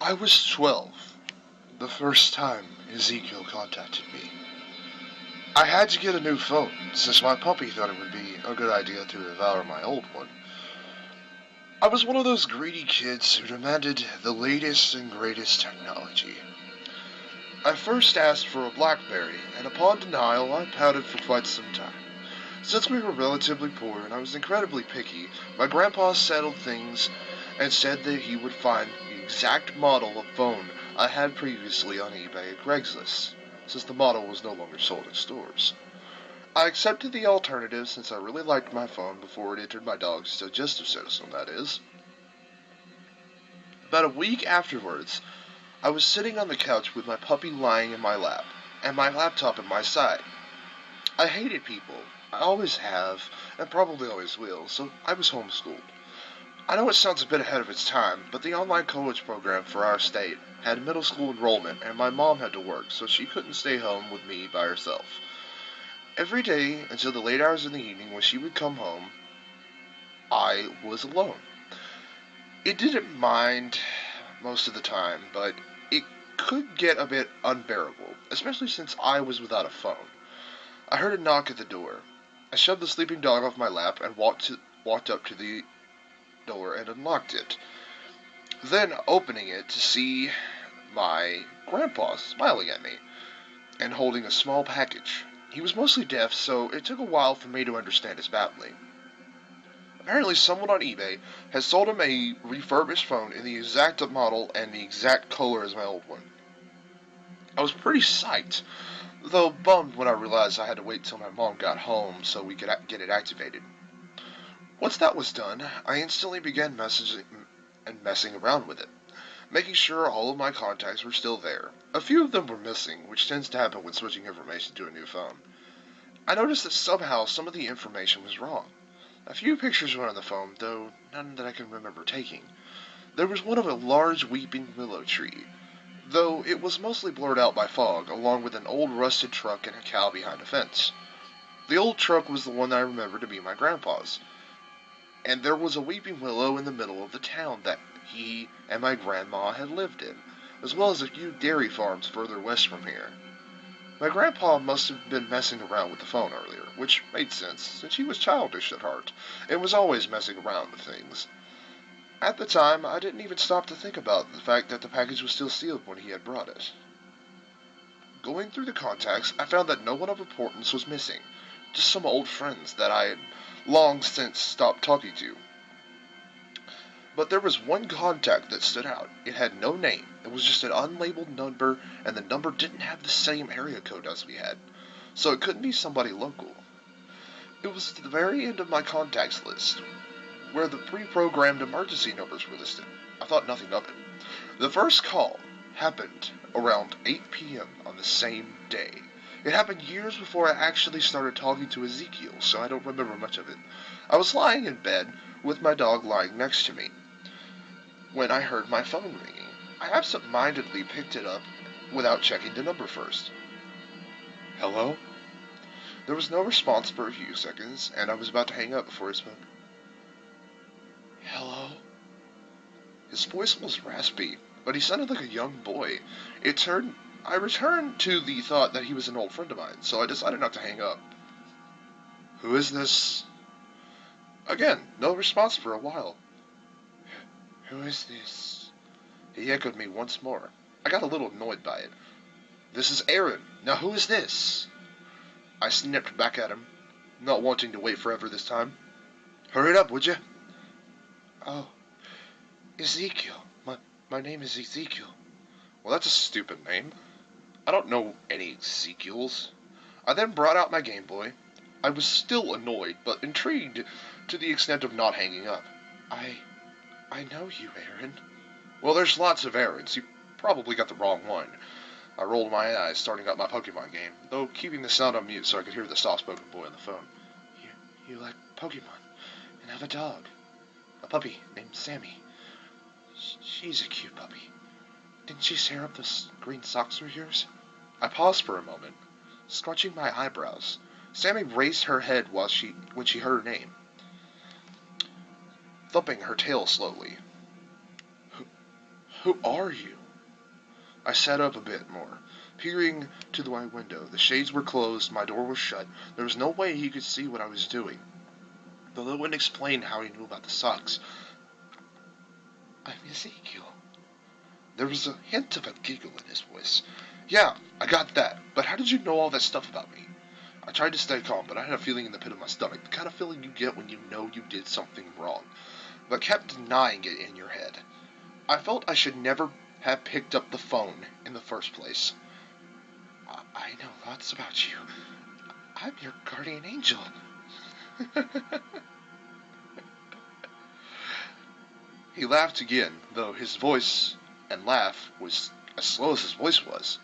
I was 12 the first time Ezekiel contacted me. I had to get a new phone, since my puppy thought it would be a good idea to devour my old one. I was one of those greedy kids who demanded the latest and greatest technology. I first asked for a BlackBerry, and upon denial I pouted for quite some time. Since we were relatively poor and I was incredibly picky, my grandpa settled things and said that he would find the exact model of phone I had previously on eBay and Craigslist, since the model was no longer sold in stores. I accepted the alternative since I really liked my phone before it entered my dog's digestive system, that is. About a week afterwards, I was sitting on the couch with my puppy lying in my lap, and my laptop at my side. I hated people. I always have, and probably always will, so I was homeschooled. I know it sounds a bit ahead of its time, but the online college program for our state had middle school enrollment, and my mom had to work, so she couldn't stay home with me by herself. Every day, until the late hours in the evening when she would come home, I was alone. It didn't mind most of the time, but it could get a bit unbearable, especially since I was without a phone. I heard a knock at the door. I shoved the sleeping dog off my lap and walked up to the door and unlocked it. Then opening it to see my grandpa smiling at me and holding a small package. He was mostly deaf, so it took a while for me to understand his babbling. Apparently someone on eBay had sold him a refurbished phone in the exact model and the exact color as my old one. I was pretty psyched, though bummed when I realized I had to wait till my mom got home so we could get it activated. Once that was done, I instantly began messing around with it, making sure all of my contacts were still there. A few of them were missing, which tends to happen when switching information to a new phone. I noticed that somehow some of the information was wrong. A few pictures were on the phone, though none that I can remember taking. There was one of a large weeping willow tree, though it was mostly blurred out by fog, along with an old rusted truck and a cow behind a fence. The old truck was the one that I remembered to be my grandpa's, and there was a weeping willow in the middle of the town that he and my grandma had lived in, as well as a few dairy farms further west from here. My grandpa must have been messing around with the phone earlier, which made sense, since he was childish at heart, and was always messing around with things. At the time, I didn't even stop to think about the fact that the package was still sealed when he had brought it. Going through the contacts, I found that no one of importance was missing, just some old friends that I had long since stopped talking to. But there was one contact that stood out. It had no name. It was just an unlabeled number, and the number didn't have the same area code as we had, so it couldn't be somebody local. It was at the very end of my contacts list, where the pre-programmed emergency numbers were listed. I thought nothing of it. The first call happened around 8 p.m. on the same day. It happened years before I actually started talking to Ezekiel, so I don't remember much of it. I was lying in bed, with my dog lying next to me, when I heard my phone ringing. I absent-mindedly picked it up without checking the number first. Hello? There was no response for a few seconds, and I was about to hang up before he spoke. Hello? His voice was raspy, but he sounded like a young boy. I returned to the thought that he was an old friend of mine, so I decided not to hang up. Who is this? Again, no response for a while. Who is this? He echoed me once more. I got a little annoyed by it. This is Aaron. Now who is this? I snipped back at him, not wanting to wait forever this time. Hurry it up, would you? Oh, Ezekiel. My name is Ezekiel. Well, that's a stupid name. I don't know any Ezekiels. I then brought out my Game Boy. I was still annoyed, but intrigued to the extent of not hanging up. I know you, Aaron. Well, there's lots of Aarons. You probably got the wrong one. I rolled my eyes, starting up my Pokemon game, though keeping the sound on mute so I could hear the soft-spoken boy on the phone. You like Pokemon, and have a dog. A puppy named Sammy. She's a cute puppy. Didn't she tear up those green socks of yours? I paused for a moment, scratching my eyebrows. Sammy raised her head when she heard her name, thumping her tail slowly. Who are you? I sat up a bit more, peering to the wide window. The shades were closed, my door was shut. There was no way he could see what I was doing. Though that wouldn't explain how he knew about the socks. I'm Ezekiel. There was a hint of a giggle in his voice. Yeah, I got that, but how did you know all that stuff about me? I tried to stay calm, but I had a feeling in the pit of my stomach, the kind of feeling you get when you know you did something wrong, but kept denying it in your head. I felt I should never have picked up the phone in the first place. I know lots about you. I'm your guardian angel. He laughed again, though his voice and laugh was as slow as his voice was.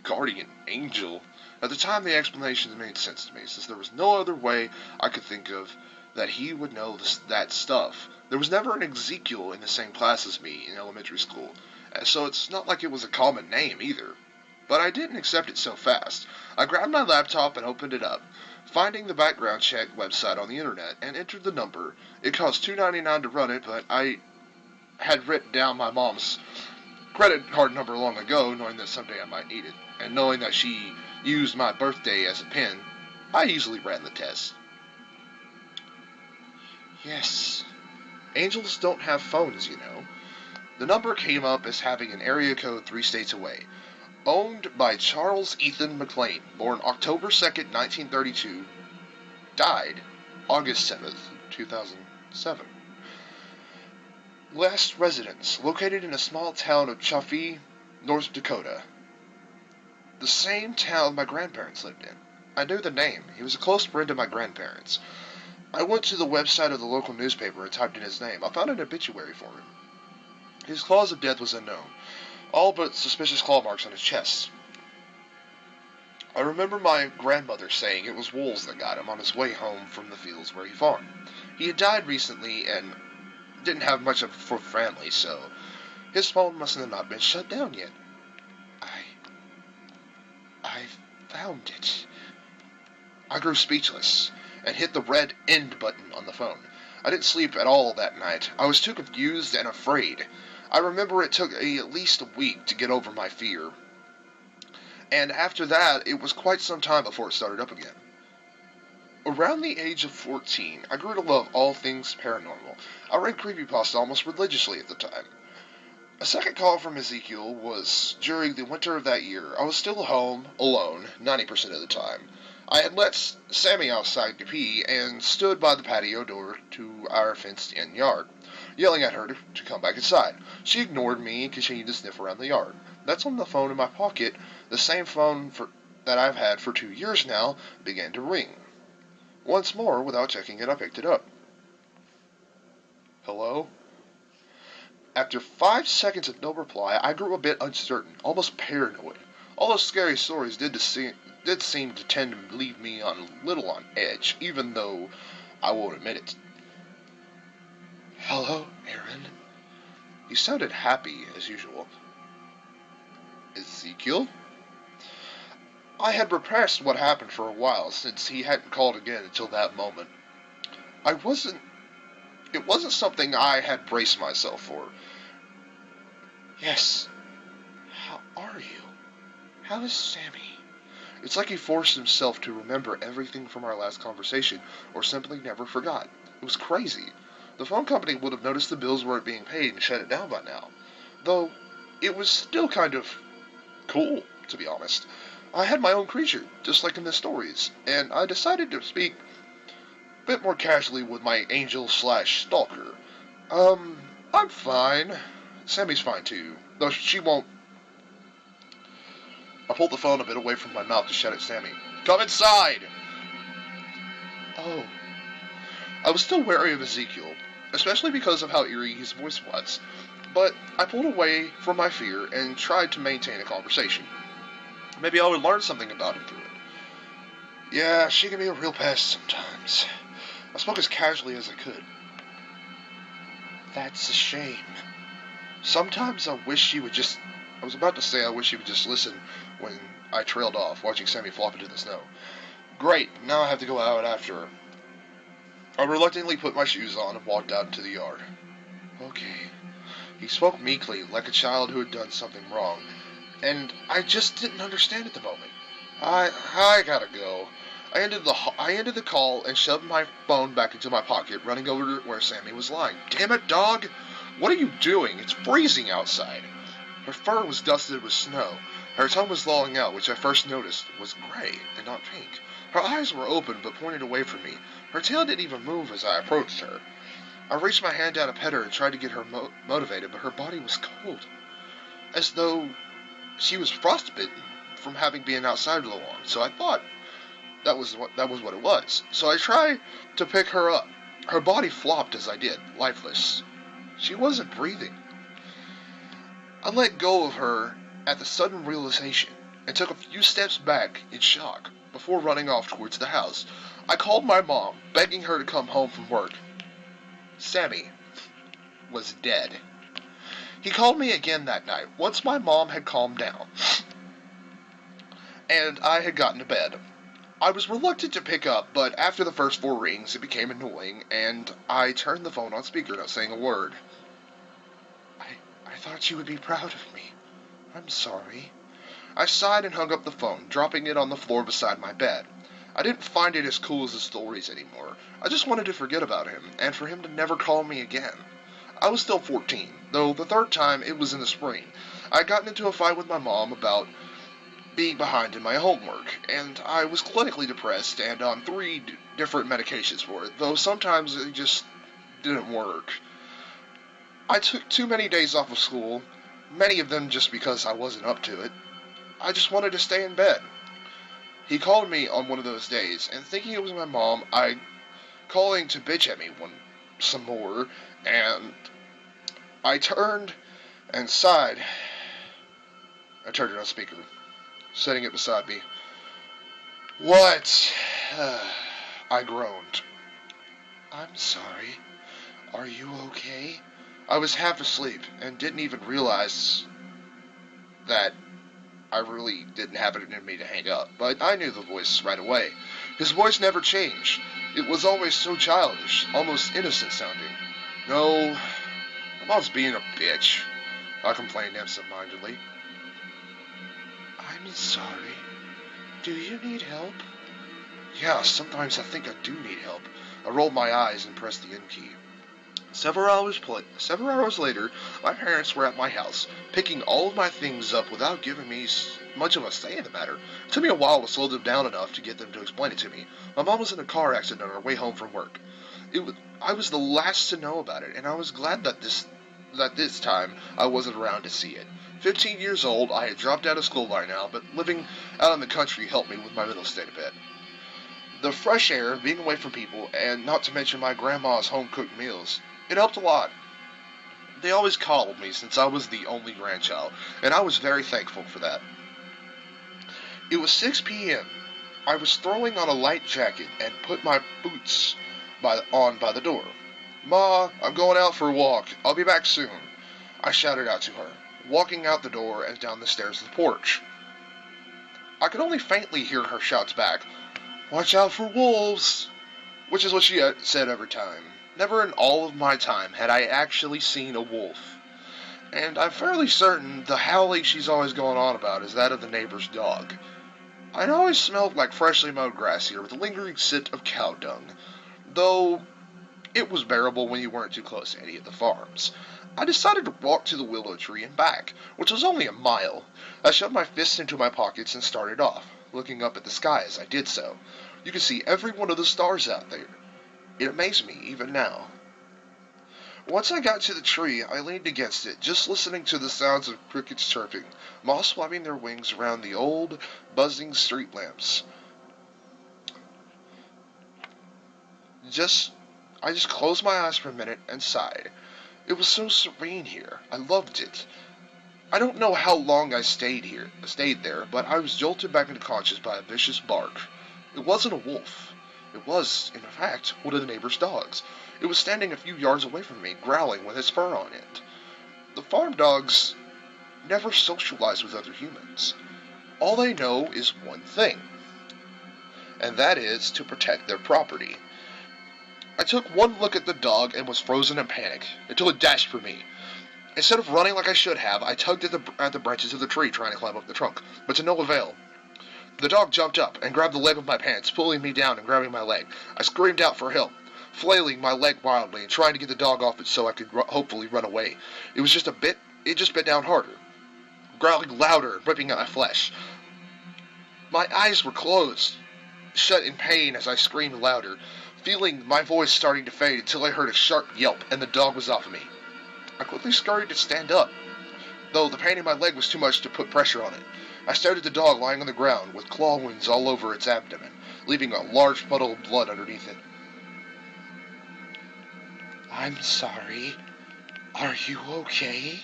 Guardian angel? At the time, the explanations made sense to me, since there was no other way I could think of that he would know that stuff. There was never an Ezekiel in the same class as me in elementary school, so it's not like it was a common name either. But I didn't accept it so fast. I grabbed my laptop and opened it up, finding the background check website on the internet, and entered the number. It cost $2.99 to run it, but I had written down my mom's credit card number long ago, knowing that someday I might need it, and knowing that she used my birthday as a pin, I easily ran the test. Yes, angels don't have phones, you know. The number came up as having an area code 3 states away. Owned by Charles Ethan McLean, born October 2nd, 1932, died August 7th, 2007. Last residence, located in a small town of Chaffee, North Dakota. The same town my grandparents lived in. I knew the name. He was a close friend of my grandparents. I went to the website of the local newspaper and typed in his name. I found an obituary for him. His cause of death was unknown, all but suspicious claw marks on his chest. I remember my grandmother saying it was wolves that got him on his way home from the fields where he farmed. He had died recently and didn't have much of a family, so his phone must have not been shut down yet. I found it. I grew speechless and hit the red end button on the phone. I didn't sleep at all that night. I was too confused and afraid. I remember it took at least a week to get over my fear. And after that, it was quite some time before it started up again. Around the age of 14, I grew to love all things paranormal. I read Creepypasta almost religiously at the time. A second call from Ezekiel was during the winter of that year. I was still home, alone, 90% of the time. I had let Sammy outside to pee and stood by the patio door to our fenced-in yard, yelling at her to come back inside. She ignored me and continued to sniff around the yard. That's when the phone in my pocket, the same phone that I've had for 2 years now, began to ring. Once more, without checking it, I picked it up. Hello? After 5 seconds of no reply, I grew a bit uncertain, almost paranoid. All those scary stories did seem to tend to leave me a little on edge, even though I won't admit it. Hello, Aaron. He sounded happy, as usual. Ezekiel? I had repressed what happened for a while, since he hadn't called again until that moment. It wasn't something I had braced myself for. Yes. How are you? How is Sammy? It's like he forced himself to remember everything from our last conversation, or simply never forgot. It was crazy. The phone company would have noticed the bills weren't being paid and shut it down by now. Though, it was still kind of cool, to be honest. I had my own creature, just like in the stories, and I decided to speak a bit more casually with my angel/stalker. I'm fine. Sammy's fine too, though she won't. I pulled the phone a bit away from my mouth to shout at Sammy, "Come inside!" Oh. I was still wary of Ezekiel, especially because of how eerie his voice was, but I pulled away from my fear and tried to maintain a conversation. Maybe I would learn something about him through it. Yeah, she can be a real pest sometimes. I spoke as casually as I could. That's a shame. Sometimes I wish she would just... I was about to say I wish she would just listen when I trailed off, watching Sammy flop into the snow. Great, now I have to go out after her. I reluctantly put my shoes on and walked out into the yard. Okay. He spoke meekly, like a child who had done something wrong, and I just didn't understand at the moment. I gotta go. I ended the call and shoved my phone back into my pocket, running over to where Sammy was lying. Damn it, dog! What are you doing? It's freezing outside. Her fur was dusted with snow. Her tongue was lolling out, which I first noticed was gray and not pink. Her eyes were open but pointed away from me. Her tail didn't even move as I approached her. I reached my hand down to pet her and tried to get her motivated, but her body was cold, as though she was frostbitten from having been outside so long. So I thought that was what it was. So I tried to pick her up. Her body flopped as I did, lifeless. She wasn't breathing. I let go of her at the sudden realization and took a few steps back in shock before running off towards the house. I called my mom, begging her to come home from work. Sammy was dead. He called me again that night, once my mom had calmed down, and I had gotten to bed. I was reluctant to pick up, but after the first 4 rings, it became annoying, and I turned the phone on speaker, not saying a word. I thought you would be proud of me. I'm sorry. I sighed and hung up the phone, dropping it on the floor beside my bed. I didn't find it as cool as the stories anymore. I just wanted to forget about him, and for him to never call me again. I was still 14, though the third time it was in the spring. I had gotten into a fight with my mom about being behind in my homework, and I was clinically depressed and on 3 different medications for it, though sometimes it just didn't work. I took too many days off of school, many of them just because I wasn't up to it. I just wanted to stay in bed. He called me on one of those days, and thinking it was my mom, I calling to bitch at me some more, and I turned and sighed. I turned it on speaker, setting it beside me. What? I groaned. I'm sorry. Are you okay? I was half asleep and didn't even realize that I really didn't have it in me to hang up, but I knew the voice right away. His voice never changed. It was always so childish, almost innocent sounding. No, my mom's being a bitch, I complained absent-mindedly. I'm sorry. Do you need help? Yeah, sometimes I think I do need help. I rolled my eyes and pressed the end key. Several hours later, my parents were at my house, picking all of my things up without giving me much of a say in the matter. It took me a while to slow them down enough to get them to explain it to me. My mom was in a car accident on her way home from work. I was the last to know about it, and I was glad that this time I wasn't around to see it. 15 years old, I had dropped out of school by now, but living out in the country helped me with my mental state a bit. The fresh air, being away from people, and not to mention my grandma's home-cooked meals, it helped a lot. They always coddled me since I was the only grandchild, and I was very thankful for that. It was 6 p.m. I was throwing on a light jacket and put my boots on by the door. Ma, I'm going out for a walk. I'll be back soon, I shouted out to her, walking out the door and down the stairs to the porch. I could only faintly hear her shouts back, "Watch out for wolves," which is what she said every time. Never in all of my time had I actually seen a wolf, and I'm fairly certain the howling she's always going on about is that of the neighbor's dog. It always smelled like freshly mowed grass here with a lingering scent of cow dung, though it was bearable when you weren't too close to any of the farms. I decided to walk to the willow tree and back, which was only a mile. I shoved my fists into my pockets and started off, looking up at the sky as I did so. You could see every one of the stars out there. It amazed me, even now. Once I got to the tree, I leaned against it, just listening to the sounds of crickets chirping, moths flapping their wings around the old, buzzing street lamps. I just closed my eyes for a minute and sighed. It was so serene here. I loved it. I don't know how long I stayed there, but I was jolted back into consciousness by a vicious bark. It wasn't a wolf. It was, in fact, one of the neighbor's dogs. It was standing a few yards away from me, growling with its fur on it. The farm dogs never socialize with other humans. All they know is one thing, and that is to protect their property. I took one look at the dog and was frozen in panic, until it dashed for me. Instead of running like I should have, I tugged at the branches of the tree trying to climb up the trunk, but to no avail. The dog jumped up and grabbed the leg of my pants, pulling me down and grabbing my leg. I screamed out for help, flailing my leg wildly and trying to get the dog off it so I could hopefully run away. It just bit down harder, growling louder and ripping at my flesh. My eyes were closed, shut in pain as I screamed louder, feeling my voice starting to fade until I heard a sharp yelp and the dog was off of me. I quickly scurried to stand up, though the pain in my leg was too much to put pressure on it. I stared at the dog lying on the ground with claw wounds all over its abdomen, leaving a large puddle of blood underneath it. "I'm sorry. Are you okay?"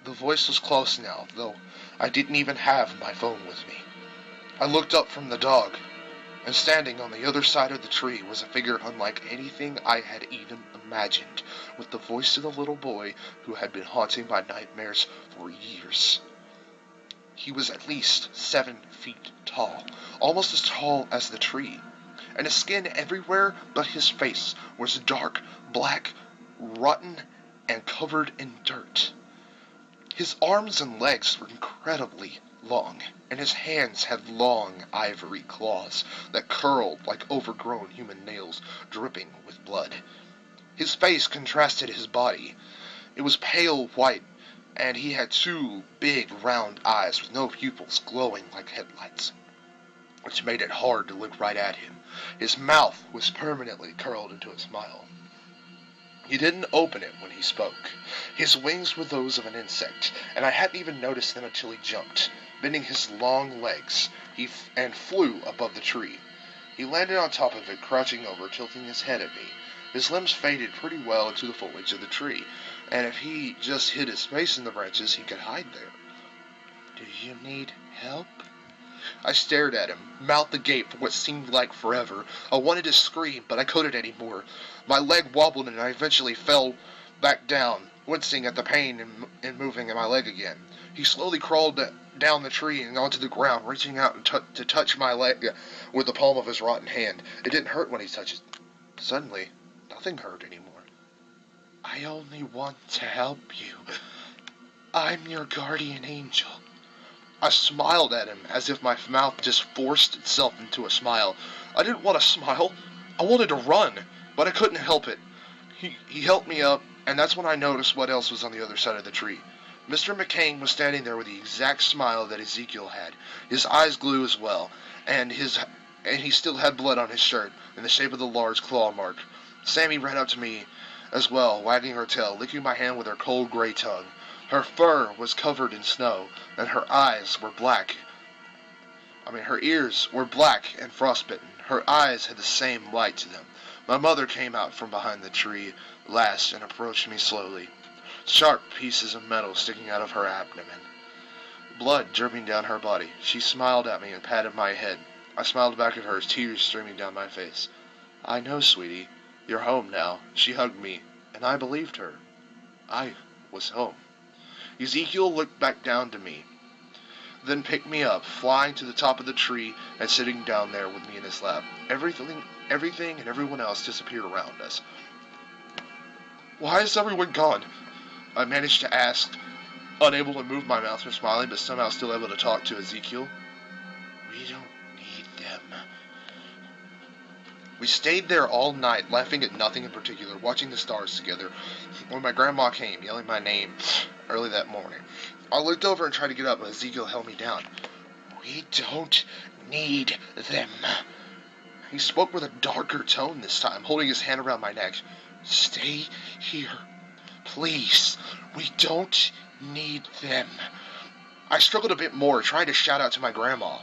The voice was close now, though I didn't even have my phone with me. I looked up from the dog, and standing on the other side of the tree was a figure unlike anything I had even imagined, with the voice of the little boy who had been haunting my nightmares for years. He was at least 7 feet tall, almost as tall as the tree, and his skin everywhere but his face was dark, black, rotten, and covered in dirt. His arms and legs were incredibly long, and his hands had long ivory claws that curled like overgrown human nails, dripping with blood. His face contrasted his body. It was pale white, and he had 2 big round eyes with no pupils glowing like headlights, which made it hard to look right at him. His mouth was permanently curled into a smile. He didn't open it when he spoke. His wings were those of an insect, and I hadn't even noticed them until he jumped, bending his long legs, and flew above the tree. He landed on top of it, crouching over, tilting his head at me. His limbs faded pretty well into the foliage of the tree, and if he just hid his face in the branches, he could hide there. "Do you need help?" I stared at him, mouth agape for what seemed like forever. I wanted to scream, but I couldn't anymore. My leg wobbled and I eventually fell back down, wincing at the pain in moving my leg again. He slowly crawled down the tree and onto the ground, reaching out to touch my leg with the palm of his rotten hand. It didn't hurt when he touched it. Suddenly, nothing hurt anymore. "I only want to help you. I'm your guardian angel." I smiled at him as if my mouth just forced itself into a smile. I didn't want to smile. I wanted to run, but I couldn't help it. He helped me up, and that's when I noticed what else was on the other side of the tree. Mr. McCain was standing there with the exact smile that Ezekiel had. His eyes glue as well, and he still had blood on his shirt in the shape of the large claw mark. Sammy ran up to me as well, wagging her tail, licking my hand with her cold gray tongue. Her fur was covered in snow, and her ears were black and frostbitten. Her eyes had the same light to them. My mother came out from behind the tree last and approached me slowly, sharp pieces of metal sticking out of her abdomen, blood dripping down her body. She smiled at me and patted my head. I smiled back at her, tears streaming down my face. "I know, sweetie. You're home now." She hugged me, and I believed her. I was home. Ezekiel looked back down to me, then picked me up, flying to the top of the tree and sitting down there with me in his lap. Everything and everyone else disappeared around us. "Why is everyone gone?" I managed to ask, unable to move my mouth from smiling, but somehow still able to talk to Ezekiel. "We don't need them." We stayed there all night, laughing at nothing in particular, watching the stars together, when my grandma came, yelling my name early that morning. I looked over and tried to get up, but Ezekiel held me down. "We don't need them." He spoke with a darker tone this time, holding his hand around my neck. "Stay here, please. We don't need them." I struggled a bit more, trying to shout out to my grandma.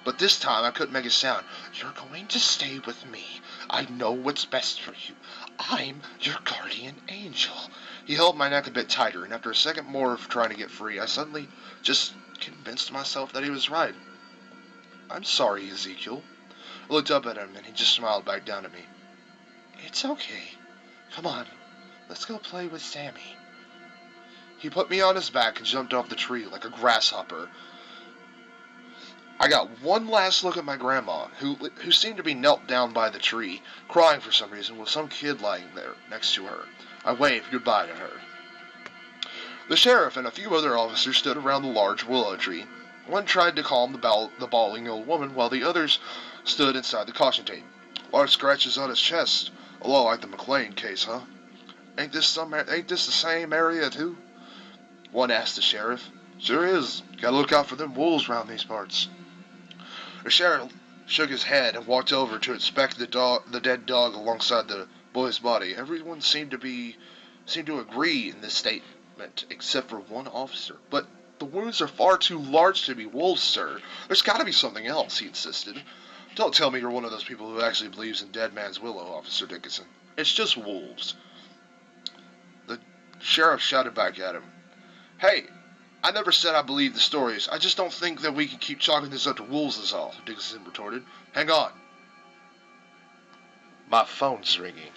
But this time I couldn't make a sound. "You're going to stay with me. I know what's best for you. I'm your guardian angel." He held my neck a bit tighter, and after a second more of trying to get free, I suddenly just convinced myself that he was right. "I'm sorry, Ezekiel." I looked up at him, and he just smiled back down at me. "It's okay. Come on, let's go play with Sammy." He put me on his back and jumped off the tree like a grasshopper. I got one last look at my grandma, who seemed to be knelt down by the tree, crying for some reason, with some kid lying there next to her. I waved goodbye to her. The sheriff and a few other officers stood around the large willow tree. One tried to calm the bawling old woman, while the others stood inside the caution tape. Large scratches on his chest. A lot like the McLean case, huh? Ain't this the same area, too? One asked the sheriff. Sure is. Gotta look out for them wolves round these parts. The sheriff shook his head and walked over to inspect the dead dog alongside the boy's body. Everyone seemed to agree in this statement, except for one officer. But the wounds are far too large to be wolves, sir. There's got to be something else, he insisted. Don't tell me you're one of those people who actually believes in Dead Man's Willow, Officer Dickinson. It's just wolves. The sheriff shouted back at him. Hey, I never said I believed the stories. I just don't think that we can keep chalking this up to wolves is all, Dickinson retorted. Hang on. My phone's ringing.